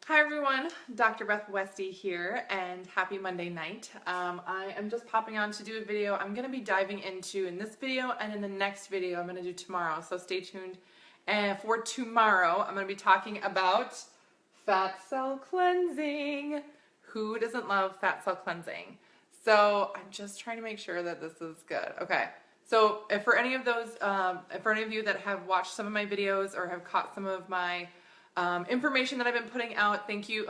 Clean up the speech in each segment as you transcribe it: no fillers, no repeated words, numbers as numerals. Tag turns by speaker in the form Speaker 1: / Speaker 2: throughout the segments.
Speaker 1: Hi everyone, Dr. Beth Westy here, and happy Monday night. I am just popping on to do a video I'm going to be diving into in this video and in the next video I'm going to do tomorrow, so stay tuned. And for tomorrow, I'm going to be talking about fat cell cleansing. Who doesn't love fat cell cleansing? So I'm just trying to make sure that this is good. Okay, so if for any of you that have watched some of my videos or have caught some of my information that I've been putting out, thank you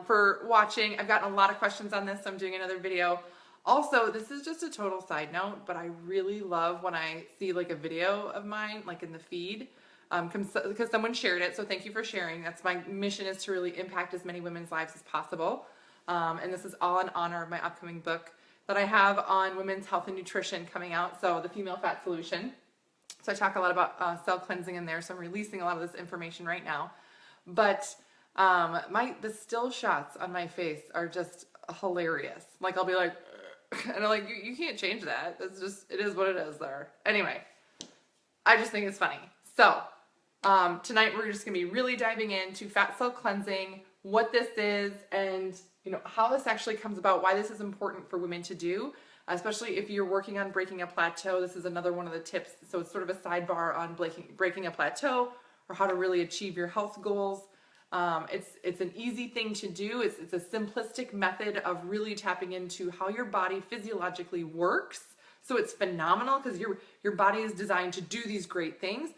Speaker 1: for watching. I've gotten a lot of questions on this, so I'm doing another video. Also, this is just a total side note, but I really love when I see like a video of mine, like in the feed, because someone shared it, so thank you for sharing. That's my mission, is to really impact as many women's lives as possible. And this is all in honor of my upcoming book that I have on women's health and nutrition coming out, so The Female Fat Solution. So I talk a lot about cell cleansing in there, so I'm releasing a lot of this information right now. But the still shots on my face are just hilarious. Like, I'll be like, and I'm like, you can't change that. It's just, it is what it is there. Anyway, I just think it's funny. So tonight we're just gonna be really diving into fat cell cleansing, what this is, and how this actually comes about, why this is important for women to do, especially if you're working on breaking a plateau. This is another one of the tips. So it's sort of a sidebar on breaking a plateau, or how to really achieve your health goals. It's an easy thing to do. It's a simplistic method of really tapping into how your body physiologically works. So it's phenomenal because your body is designed to do these great things.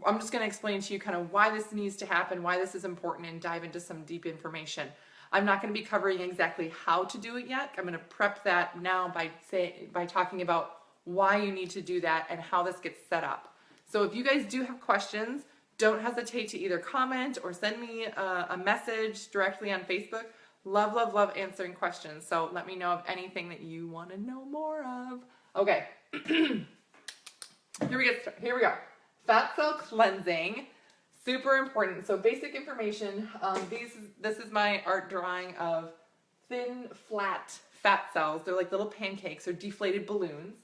Speaker 1: I'm just going to explain to you kind of why this needs to happen, why this is important, and dive into some deep information. I'm not going to be covering exactly how to do it yet. I'm going to prep that now by talking about why you need to do that and how this gets set up. So if you guys do have questions, don't hesitate to either comment or send me a message directly on Facebook. Love, love, love answering questions. So let me know of anything that you want to know more of. Okay, here we go. Fat cell cleansing, super important. So basic information. This is my art drawing of thin, flat fat cells. They're like little pancakes or deflated balloons.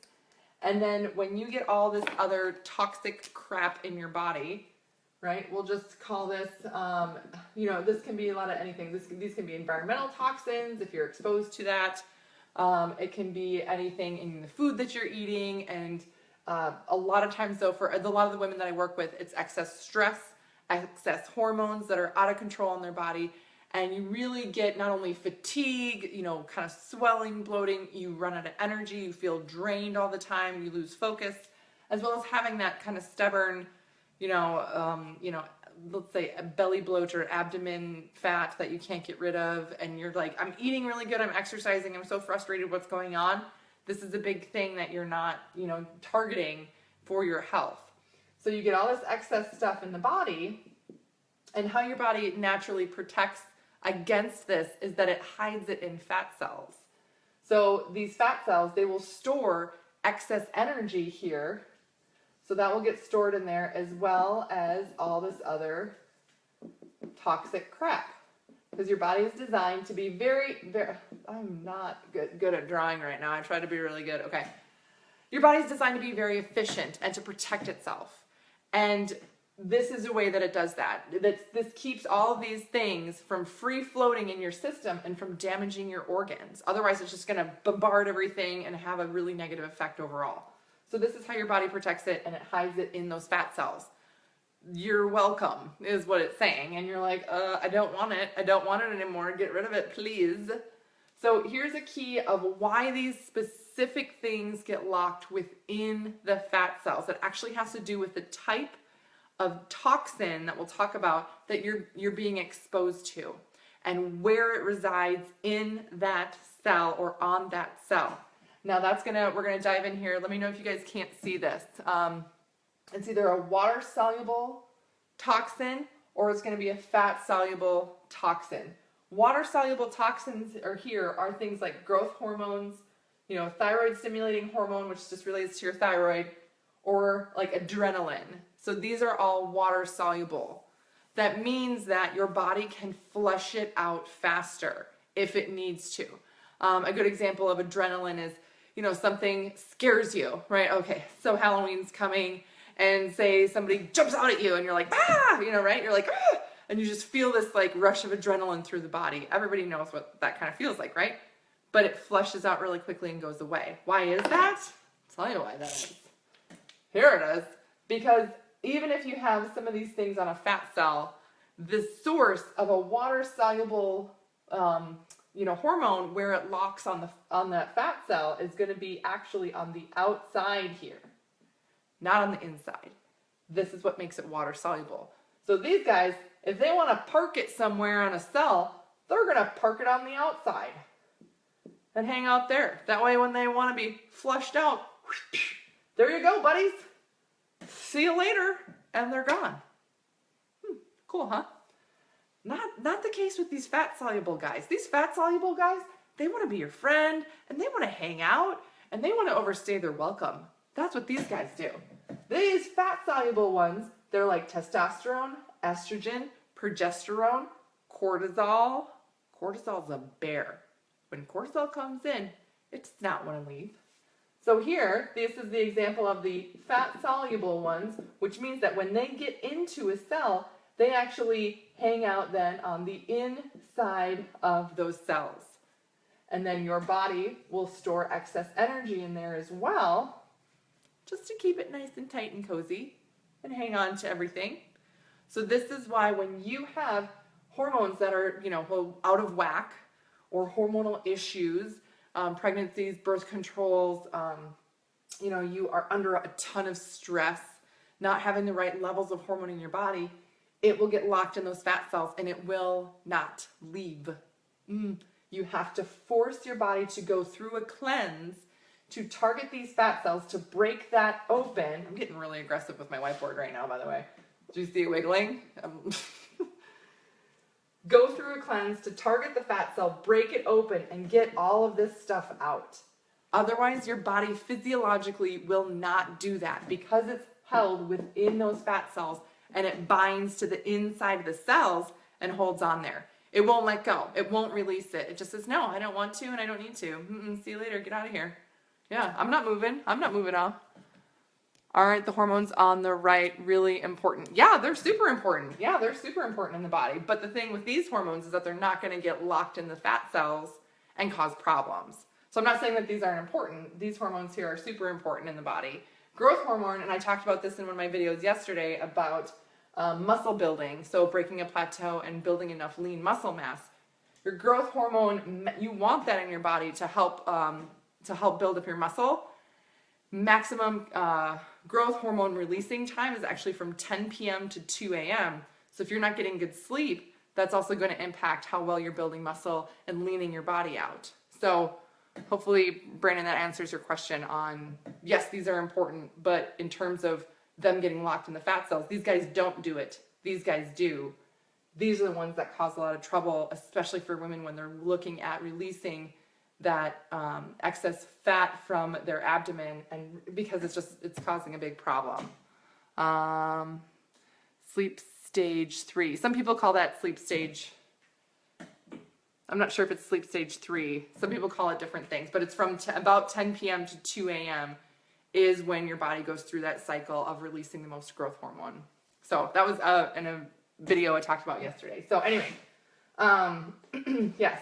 Speaker 1: And then when you get all this other toxic crap in your body, right? We'll just call this, this can be a lot of anything. These can be environmental toxins if you're exposed to that. It can be anything in the food that you're eating. And a lot of times, though, for a lot of the women that I work with, it's excess stress, excess hormones that are out of control in their body. And you really get not only fatigue, kind of swelling, bloating, you run out of energy, you feel drained all the time, you lose focus, as well as having that kind of stubborn, let's say a belly bloat or abdomen fat that you can't get rid of, and you're like, I'm eating really good, I'm exercising, I'm so frustrated, what's going on? This is a big thing that you're not, targeting for your health. So you get all this excess stuff in the body, and how your body naturally protects against this is that it hides it in fat cells. So these fat cells, they will store excess energy here. So that will get stored in there, as well as all this other toxic crap. Because your body is designed to be very, I'm not good at drawing right now. I try to be really good. Okay. Your body is designed to be very efficient and to protect itself. And this is a way that it does that. This keeps all of these things from free floating in your system and from damaging your organs. Otherwise, it's just going to bombard everything and have a really negative effect overall. So this is how your body protects it, and it hides it in those fat cells. You're welcome, is what it's saying. And you're like, I don't want it. I don't want it anymore. Get rid of it, please. So here's a key of why these specific things get locked within the fat cells. It actually has to do with the type of toxin that we'll talk about that you're being exposed to, and where it resides in that cell or on that cell. Now we're gonna dive in here. Let me know if you guys can't see this. It's either a water-soluble toxin or it's gonna be a fat-soluble toxin. Water-soluble toxins are things like growth hormones, thyroid-stimulating hormone, which just relates to your thyroid, or like adrenaline. So these are all water-soluble. That means that your body can flush it out faster if it needs to. A good example of adrenaline is, something scares you, right? Okay, so Halloween's coming, and say somebody jumps out at you, and you're like, ah, right? You're like, ah, and you just feel this like rush of adrenaline through the body. Everybody knows what that kind of feels like, right? But it flushes out really quickly and goes away. Why is that? I'll tell you why that is. Here it is. Because even if you have some of these things on a fat cell, the source of a water-soluble hormone where it locks on that fat cell is going to be actually on the outside here, not on the inside. This is what makes it water soluble. So these guys, if they want to park it somewhere on a cell, they're going to park it on the outside and hang out there. That way when they want to be flushed out, there you go, buddies. See you later. And they're gone. Cool, huh? Not the case with these fat-soluble guys. These fat-soluble guys, they want to be your friend, and they want to hang out, and they want to overstay their welcome. That's what these guys do. These fat-soluble ones, they're like testosterone, estrogen, progesterone, cortisol. Cortisol's a bear. When cortisol comes in, it does not want to leave. So here, this is the example of the fat-soluble ones, which means that when they get into a cell, they actually hang out then on the inside of those cells. And then your body will store excess energy in there as well, just to keep it nice and tight and cozy and hang on to everything. So this is why when you have hormones that are, out of whack, or hormonal issues, pregnancies, birth controls, you are under a ton of stress, not having the right levels of hormone in your body, it will get locked in those fat cells and it will not leave. You have to force your body to go through a cleanse to target these fat cells, to break that open. I'm getting really aggressive with my whiteboard right now, by the way. Do you see it wiggling? Go through a cleanse to target the fat cell, break it open, and get all of this stuff out. Otherwise, your body physiologically will not do that because it's held within those fat cells and it binds to the inside of the cells and holds on there. It won't let go. It won't release it. It just says, no, I don't want to and I don't need to. See you later. Get out of here. Yeah, I'm not moving. I'm not moving off. All right, the hormones on the right, really important. Yeah, they're super important. Yeah, they're super important in the body. But the thing with these hormones is that they're not going to get locked in the fat cells and cause problems. So I'm not saying that these aren't important. These hormones here are super important in the body. Growth hormone, and I talked about this in one of my videos yesterday about muscle building, so breaking a plateau and building enough lean muscle mass. Your growth hormone, you want that in your body to help build up your muscle. Maximum growth hormone releasing time is actually from 10 p.m. to 2 a.m. So if you're not getting good sleep, that's also going to impact how well you're building muscle and leaning your body out. So hopefully, Brandon, that answers your question on, yes, these are important, but in terms of them getting locked in the fat cells, these guys don't do it. These guys do. These are the ones that cause a lot of trouble, especially for women when they're looking at releasing that excess fat from their abdomen, and because it's causing a big problem. Sleep stage 3. Some people call that sleep stage. I'm not sure if it's sleep stage 3. Some people call it different things, but it's from about 10 p.m. to 2 a.m. is when your body goes through that cycle of releasing the most growth hormone. So that was in a video I talked about yesterday. So anyway, yes.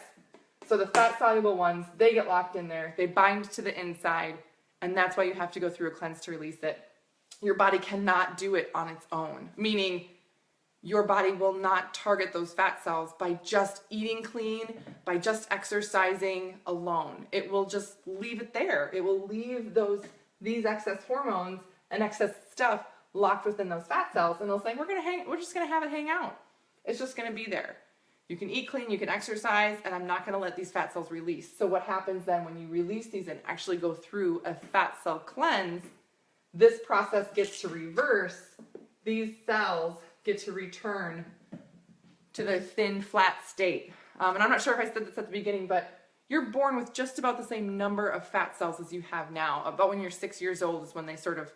Speaker 1: So the fat-soluble ones, they get locked in there. They bind to the inside, and that's why you have to go through a cleanse to release it. Your body cannot do it on its own, meaning your body will not target those fat cells by just eating clean, by just exercising alone. It will just leave it there. It will leave these excess hormones and excess stuff locked within those fat cells, and they'll say, we're just gonna have it hang out. It's just gonna be there. You can eat clean, you can exercise, and I'm not going to let these fat cells release. So what happens then when you release these and actually go through a fat cell cleanse, this process gets to reverse. These cells get to return to their thin, flat state. And I'm not sure if I said this at the beginning, but you're born with just about the same number of fat cells as you have now. About when you're 6 years old is when they sort of,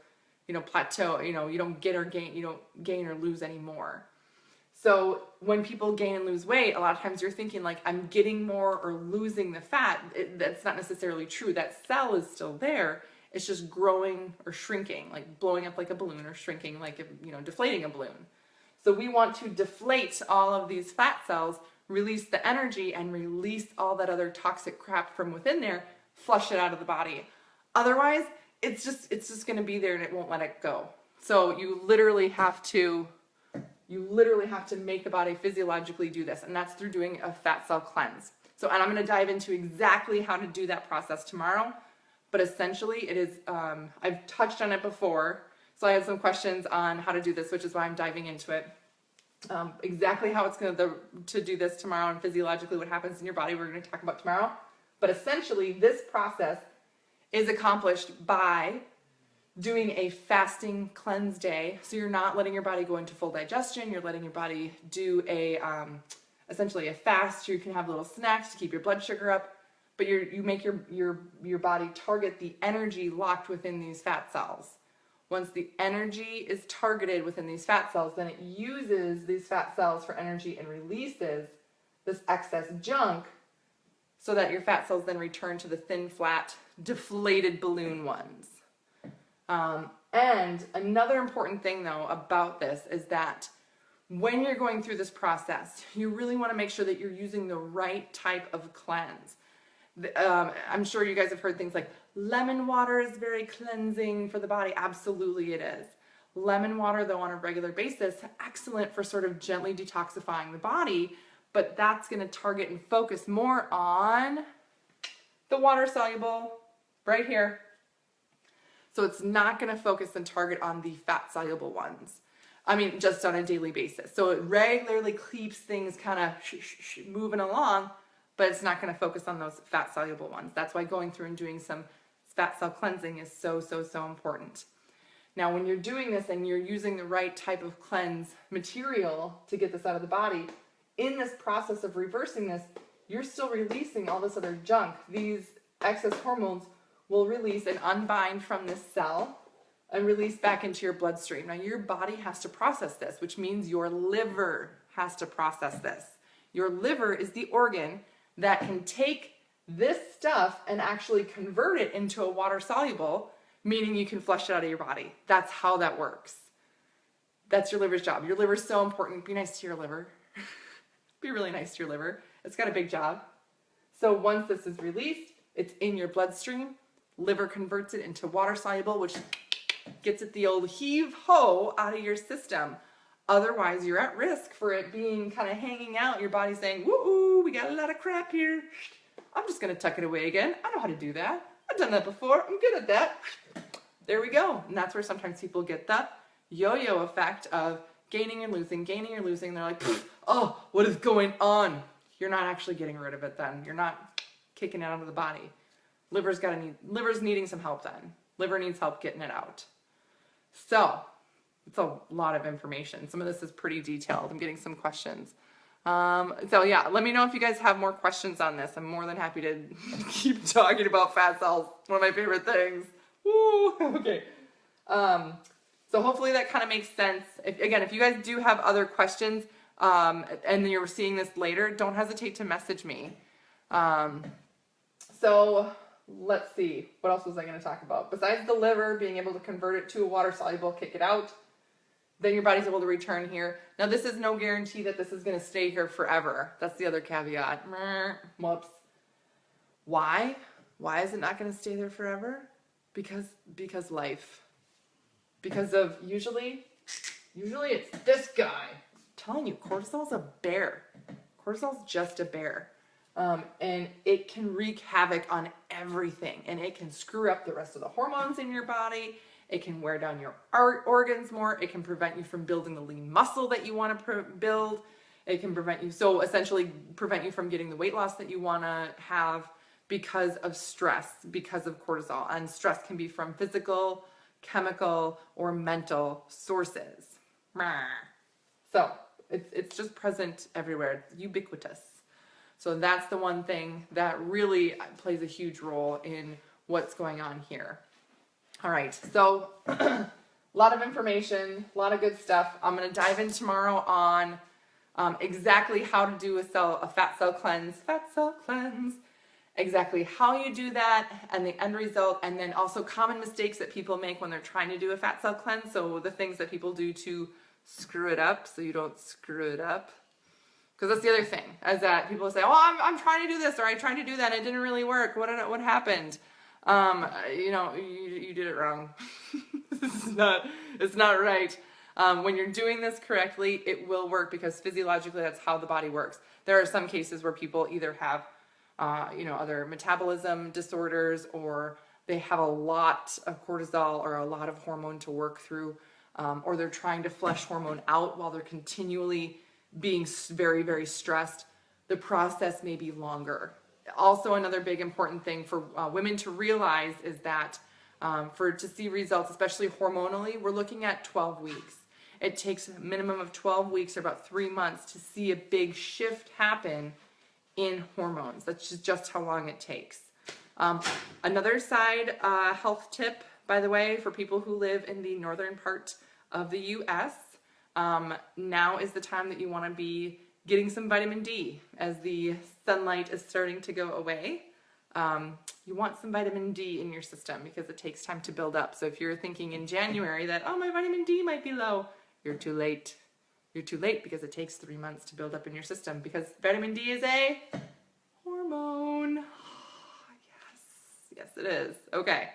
Speaker 1: plateau. You don't you don't gain or lose anymore. So when people gain and lose weight, a lot of times you're thinking like, I'm getting more or losing the fat. That's not necessarily true. That cell is still there. It's just growing or shrinking, like blowing up like a balloon, or shrinking like, deflating a balloon. So we want to deflate all of these fat cells, release the energy, and release all that other toxic crap from within there, flush it out of the body. Otherwise, it's just going to be there and it won't let it go. So you literally have to make the body physiologically do this, and that's through doing a fat cell cleanse. So, and I'm going to dive into exactly how to do that process tomorrow, but essentially it is, I've touched on it before, so I had some questions on how to do this, which is why I'm diving into it. Exactly how it's going to do this tomorrow and physiologically what happens in your body, we're going to talk about tomorrow. But essentially, this process is accomplished by doing a fasting cleanse day. So you're not letting your body go into full digestion. You're letting your body do a essentially a fast. You can have little snacks to keep your blood sugar up, but you make your body target the energy locked within these fat cells. Once the energy is targeted within these fat cells, then it uses these fat cells for energy and releases this excess junk so that your fat cells then return to the thin, flat, deflated balloon ones. And another important thing, though, about this is that when you're going through this process, you really want to make sure that you're using the right type of cleanse. I'm sure you guys have heard things like lemon water is very cleansing for the body. Absolutely it is. Lemon water, though, on a regular basis, excellent for sort of gently detoxifying the body, but that's going to target and focus more on the water soluble right here. So it's not going to focus and target on the fat soluble ones. I mean, just on a daily basis. So it regularly keeps things kind of moving along, but it's not going to focus on those fat soluble ones. That's why going through and doing some fat cell cleansing is so important. Now, when you're doing this and you're using the right type of cleanse material to get this out of the body, in this process of reversing this, you're still releasing all this other junk. These excess hormones will release and unbind from this cell and release back into your bloodstream. Now, your body has to process this, which means your liver has to process this. Your liver is the organ that can take this stuff and actually convert it into a water soluble, meaning you can flush it out of your body. That's how that works. That's your liver's job. Your liver's so important. Be nice to your liver. Be really nice to your liver. It's got a big job. So once this is released, it's in your bloodstream. Liver converts it into water soluble, which gets it the old heave-ho out of your system. Otherwise, you're at risk for it being kind of hanging out. Your body's saying, woo, we got a lot of crap here. I'm just going to tuck it away again. I know how to do that. I've done that before. I'm good at that. There we go. And that's where sometimes people get the yo-yo effect of gaining and losing. They're like, oh, what is going on? You're not actually getting rid of it then. You're not kicking it out of the body. Liver's needing some help then. Liver needs help getting it out. So, it's a lot of information. Some of this is pretty detailed. I'm getting some questions. So yeah, let me know if you guys have more questions on this. I'm more than happy to keep talking about fat cells. One of my favorite things. Woo! Okay. So hopefully that kind of makes sense. If you guys do have other questions, and you're seeing this later, don't hesitate to message me. So let's see, what else was I going to talk about? Besides the liver being able to convert it to a water soluble, kick it out, then your body's able to return here. Now, this is no guarantee that this is going to stay here forever. That's the other caveat. Whoops. Why? Why is it not going to stay there forever? Because life. Because of usually it's this guy. I'm telling you, cortisol's a bear. Cortisol's just a bear. And it can wreak havoc on everything, and it can screw up the rest of the hormones in your body. It can wear down your organs more. It can prevent you from building the lean muscle that you want to build. It can essentially prevent you from getting the weight loss that you want to have because of stress, because of cortisol. And stress can be from physical, chemical, or mental sources. So it's just present everywhere. It's ubiquitous. So that's the one thing that really plays a huge role in what's going on here. All right, so a lot of information, a lot of good stuff. I'm going to dive in tomorrow on exactly how to do a fat cell cleanse, exactly how you do that and the end result, and then also common mistakes that people make when they're trying to do a fat cell cleanse. So the things that people do to screw it up so you don't screw it up. Because that's the other thing, is that people say, oh, I'm trying to do this, or I tried to do that, and it didn't really work. What happened? You know, you did it wrong. It's not right. When you're doing this correctly, it will work, because physiologically that's how the body works. There are some cases where people either have, you know, other metabolism disorders, or they have a lot of cortisol or a lot of hormone to work through, or they're trying to flush hormone out while they're continually being very, very stressed. The process may be longer. Also, another big important thing for women to realize is that to see results, especially hormonally, we're looking at 12 weeks. It takes a minimum of 12 weeks, or about 3 months, to see a big shift happen in hormones. That's just how long it takes. Another side health tip, by the way, for people who live in the northern part of the US, now is the time that you want to be getting some vitamin D as the sunlight is starting to go away. You want some vitamin D in your system because it takes time to build up. So if you're thinking in January that, oh, my vitamin D might be low, you're too late. You're too late, because it takes 3 months to build up in your system, because vitamin D is a hormone. Yes, it is. Okay.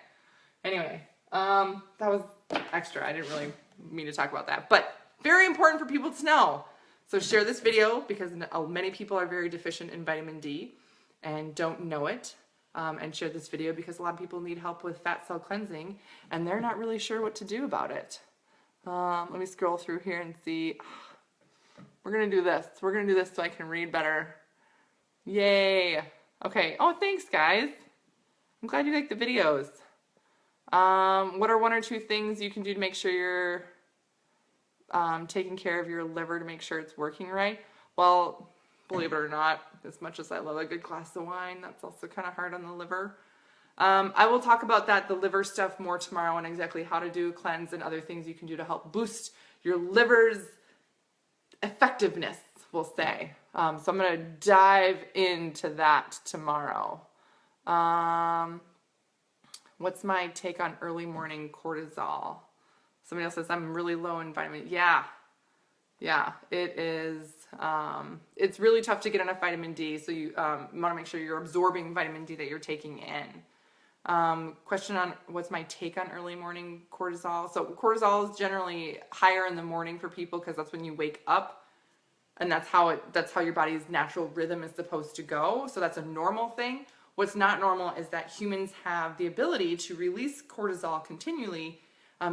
Speaker 1: Anyway, that was extra. I didn't really mean to talk about that, but very important for people to know. So share this video, because many people are very deficient in vitamin D and don't know it. And share this video because a lot of people need help with fat cell cleansing and they're not really sure what to do about it. Let me scroll through here and see. We're going to do this. We're going to do this so I can read better. Yay. Okay. Oh, thanks, guys. I'm glad you like the videos. What are 1 or 2 things you can do to make sure you're taking care of your liver, to make sure it's working right? Well, believe it or not, as much as I love a good glass of wine, that's also kind of hard on the liver. I will talk about the liver stuff, more tomorrow, and exactly how to do a cleanse and other things you can do to help boost your liver's effectiveness, we'll say. So I'm going to dive into that tomorrow. What's my take on early morning cortisol? Somebody else says I'm really low in vitamin. Yeah, it is. It's really tough to get enough vitamin D, so you want to make sure you're absorbing vitamin D that you're taking in. Question on what's my take on early morning cortisol. So cortisol is generally higher in the morning for people, because that's when you wake up, and that's how your body's natural rhythm is supposed to go. So that's a normal thing. What's not normal is that humans have the ability to release cortisol continually,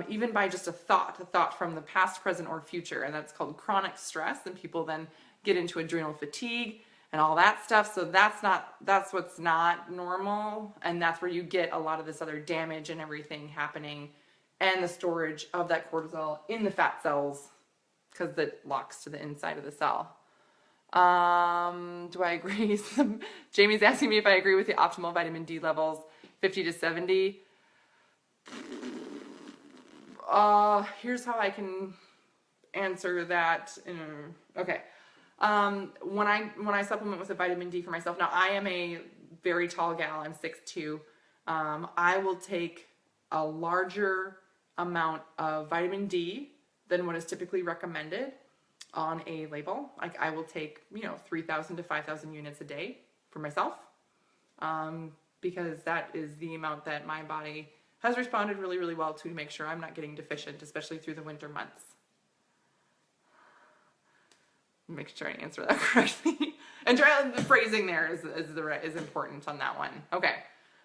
Speaker 1: even by just a thought from the past, present, or future, and that's called chronic stress, and people then get into adrenal fatigue and all that stuff. So that's what's not normal, and that's where you get a lot of this other damage and everything happening, and the storage of that cortisol in the fat cells, because it locks to the inside of the cell. Do I agree? Jamie's asking me if I agree with the optimal vitamin D levels, 50 to 70. Here's how I can answer that. Okay. When I supplement with a vitamin D for myself, now I am a very tall gal, I'm 6'2". I will take a larger amount of vitamin D than what is typically recommended on a label. Like I will take, 3,000 to 5,000 units a day for myself, because that is the amount that my body has responded really, really well to make sure I'm not getting deficient, especially through the winter months. Make sure I answer that correctly. And try the phrasing there is important on that one. Okay.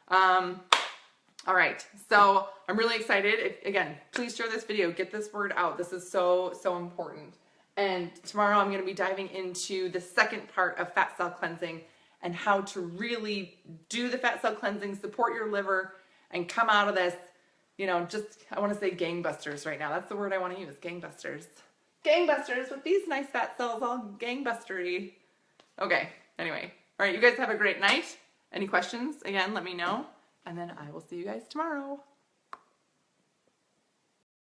Speaker 1: All right. So I'm really excited. Again, please share this video. Get this word out. This is so, so important. And tomorrow I'm going to be diving into the second part of fat cell cleansing and how to really do the fat cell cleansing, support your liver, and come out of this, I want to say gangbusters right now. That's the word I want to use, gangbusters. Gangbusters with these nice fat cells all gangbustery. Okay, anyway. All right, you guys have a great night. Any questions? Again, let me know. And then I will see you guys tomorrow.